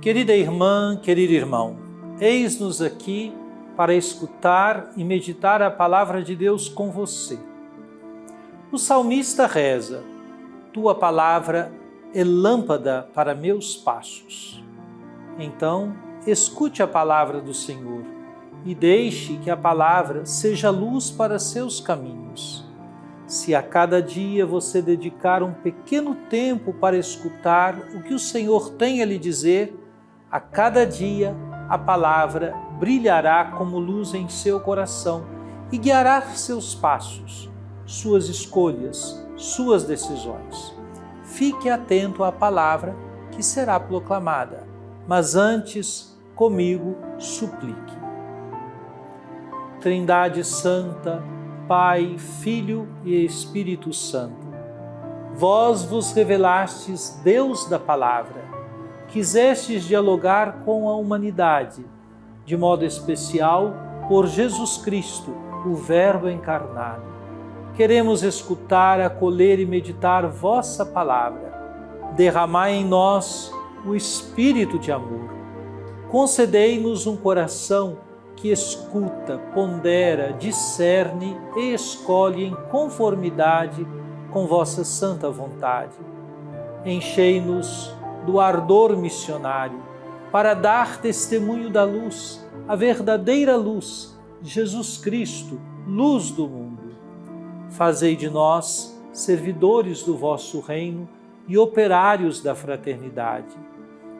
Querida irmã, querido irmão, eis-nos aqui para escutar e meditar a palavra de Deus com você. O salmista reza: Tua palavra é lâmpada para meus passos. Então, escute a palavra do Senhor e deixe que a palavra seja luz para seus caminhos. Se a cada dia você dedicar um pequeno tempo para escutar o que o Senhor tem a lhe dizer, a cada dia a palavra brilhará como luz em seu coração e guiará seus passos, suas escolhas, suas decisões. Fique atento à palavra que será proclamada, mas antes, comigo, suplique. Trindade Santa, Pai, Filho e Espírito Santo, vós vos revelastes Deus da palavra, quisestes dialogar com a humanidade, de modo especial por Jesus Cristo, o Verbo encarnado. Queremos escutar, acolher e meditar vossa palavra. Derramai em nós o espírito de amor. Concedei-nos um coração que escuta, pondera, discerne e escolhe em conformidade com vossa santa vontade. Enchei-nos do ardor missionário para dar testemunho da luz, a verdadeira luz, Jesus Cristo, luz do mundo. Fazei de nós servidores do vosso reino e operários da fraternidade.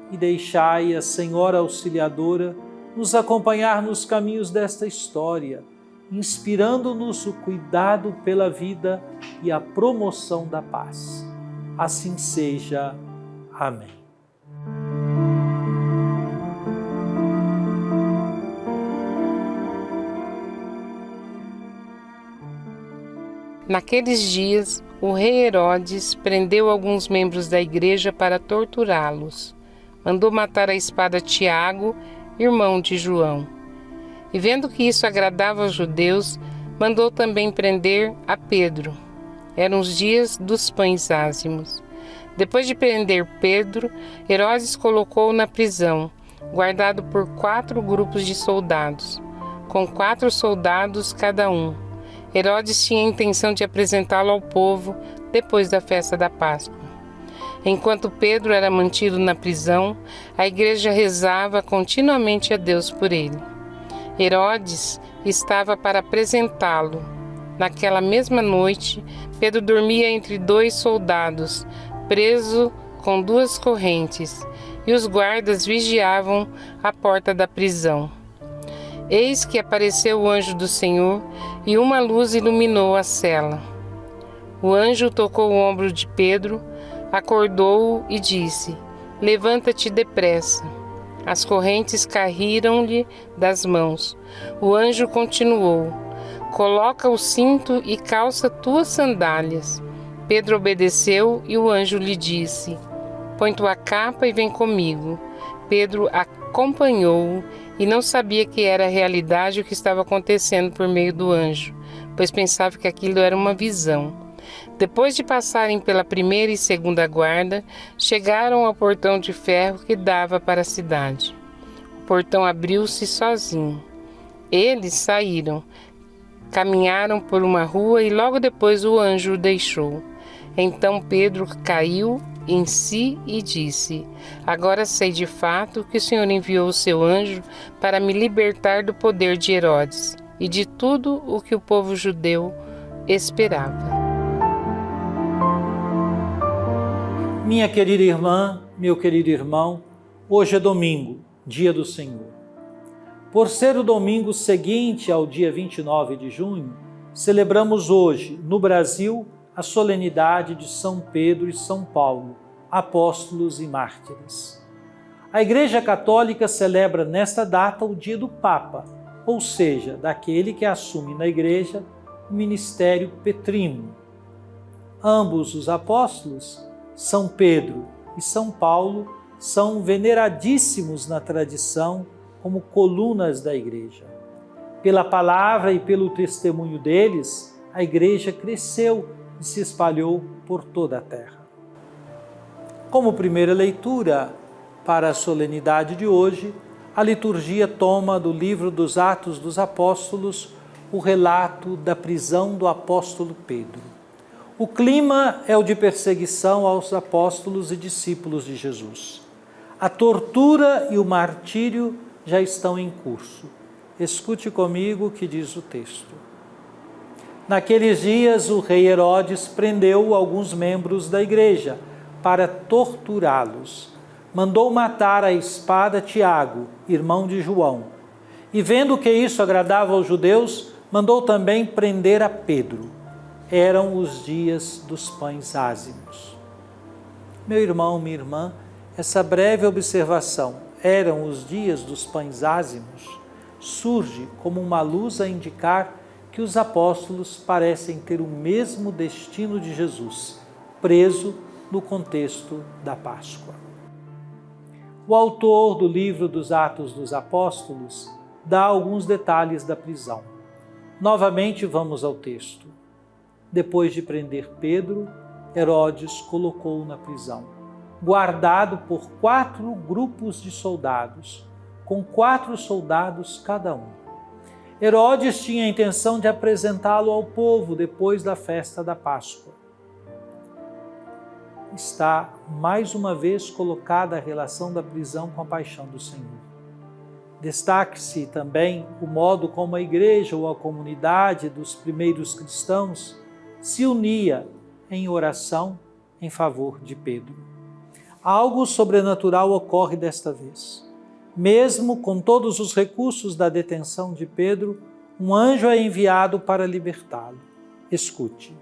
E deixai a Senhora Auxiliadora nos acompanhar nos caminhos desta história, inspirando-nos o cuidado pela vida e a promoção da paz. Assim seja. Amém. Naqueles dias, o rei Herodes prendeu alguns membros da igreja para torturá-los. Mandou matar à espada Tiago, irmão de João. E vendo que isso agradava aos judeus, mandou também prender a Pedro. Eram os dias dos pães ázimos. Depois de prender Pedro, Herodes colocou-o na prisão, guardado por 4 grupos de soldados, com 4 soldados cada um. Herodes tinha a intenção de apresentá-lo ao povo depois da festa da Páscoa. Enquanto Pedro era mantido na prisão, a igreja rezava continuamente a Deus por ele. Herodes estava para apresentá-lo. Naquela mesma noite, Pedro dormia entre 2 soldados, preso com 2 correntes, e os guardas vigiavam a porta da prisão. Eis que apareceu o anjo do Senhor, e uma luz iluminou a cela. O anjo tocou o ombro de Pedro, acordou-o e disse: Levanta-te depressa. As correntes caíram-lhe das mãos. O anjo continuou: Coloca o cinto e calça tuas sandálias. Pedro obedeceu e o anjo lhe disse: Põe tua capa e vem comigo. Pedro acompanhou-o e não sabia que era realidade o que estava acontecendo por meio do anjo, pois pensava que aquilo era uma visão. Depois de passarem pela primeira e segunda guarda, chegaram ao portão de ferro que dava para a cidade. O portão abriu-se sozinho. Eles saíram, caminharam por uma rua e logo depois o anjo o deixou. Então Pedro caiu em si e disse: Agora sei de fato que o Senhor enviou o seu anjo para me libertar do poder de Herodes e de tudo o que o povo judeu esperava. Minha querida irmã, meu querido irmão, hoje é domingo, dia do Senhor. Por ser o domingo seguinte ao dia 29 de junho, celebramos hoje, no Brasil, a solenidade de São Pedro e São Paulo, apóstolos e mártires. A Igreja Católica celebra nesta data o dia do Papa, ou seja, daquele que assume na Igreja o ministério petrino. Ambos os apóstolos, São Pedro e São Paulo, são veneradíssimos na tradição como colunas da Igreja. Pela palavra e pelo testemunho deles, a Igreja cresceu e se espalhou por toda a terra. Como primeira leitura, Para a solenidade de hoje, a liturgia toma do livro dos Atos dos Apóstolos o relato da prisão do apóstolo Pedro. O clima é o de perseguição aos apóstolos e discípulos de Jesus. A tortura e o martírio já estão em curso. Escute comigo o que diz o texto. Naqueles dias, o rei Herodes prendeu alguns membros da igreja para torturá-los. Mandou matar à espada Tiago, irmão de João. E vendo que isso agradava aos judeus, mandou também prender a Pedro. Eram os dias dos pães ázimos. Meu irmão, minha irmã, essa breve observação, eram os dias dos pães ázimos, surge como uma luz a indicar que os apóstolos parecem ter o mesmo destino de Jesus, preso no contexto da Páscoa. O autor do livro dos Atos dos Apóstolos dá alguns detalhes da prisão. Novamente vamos ao texto. Depois de prender Pedro, Herodes colocou-o na prisão, guardado por 4 grupos de soldados, com 4 soldados cada um. Herodes tinha a intenção de apresentá-lo ao povo depois da festa da Páscoa. Está mais uma vez colocada a relação da prisão com a paixão do Senhor. Destaque-se também o modo como a igreja ou a comunidade dos primeiros cristãos se unia em oração em favor de Pedro. Algo sobrenatural ocorre desta vez. Mesmo com todos os recursos da detenção de Pedro, um anjo é enviado para libertá-lo. Escute.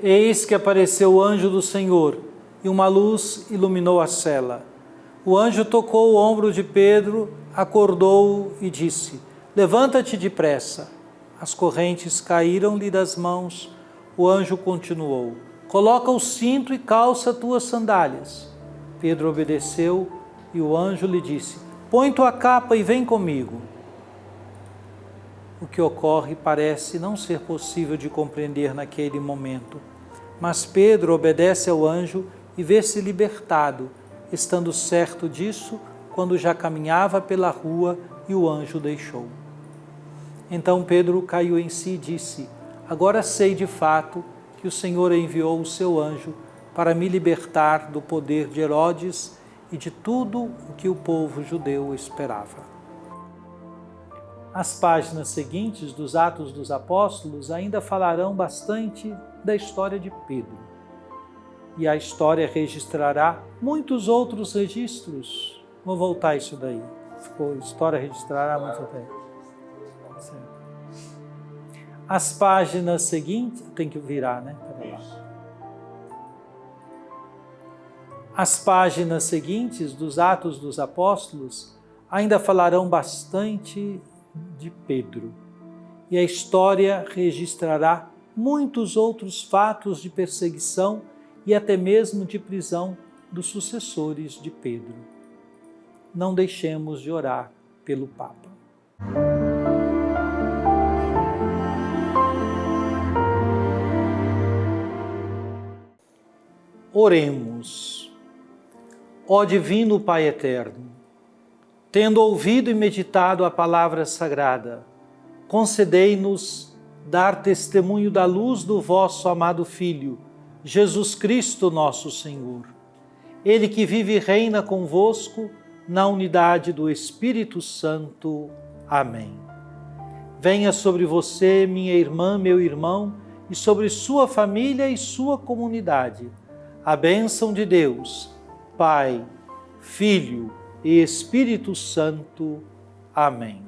Eis que apareceu o anjo do Senhor, e uma luz iluminou a cela. O anjo tocou o ombro de Pedro, acordou-o e disse: Levanta-te depressa. As correntes caíram-lhe das mãos. O anjo continuou: Coloca o cinto e calça tuas sandálias. Pedro obedeceu e o anjo lhe disse: Põe tua capa e vem comigo. O que ocorre parece não ser possível de compreender naquele momento. Mas Pedro obedece ao anjo e vê-se libertado, estando certo disso quando já caminhava pela rua e o anjo o deixou. Então Pedro caiu em si e disse: Agora sei de fato que o Senhor enviou o seu anjo para me libertar do poder de Herodes e de tudo o que o povo judeu esperava. As páginas seguintes dos Atos dos Apóstolos ainda falarão bastante da história de Pedro. E a história registrará muitos outros registros. Vou voltar a isso daí. A história registrará muito tempo. As páginas seguintes... Tem que virar, né? Pera lá. As páginas seguintes dos Atos dos Apóstolos ainda falarão bastante de Pedro. E a história registrará muitos outros fatos de perseguição e até mesmo de prisão dos sucessores de Pedro. Não deixemos de orar pelo Papa. Oremos. Ó Divino Pai Eterno, tendo ouvido e meditado a palavra sagrada, concedei-nos dar testemunho da luz do vosso amado Filho, Jesus Cristo nosso Senhor. Ele que vive e reina convosco na unidade do Espírito Santo. Amém. Venha sobre você, minha irmã, meu irmão, e sobre sua família e sua comunidade, a bênção de Deus, Pai, Filho e Espírito Santo. Amém.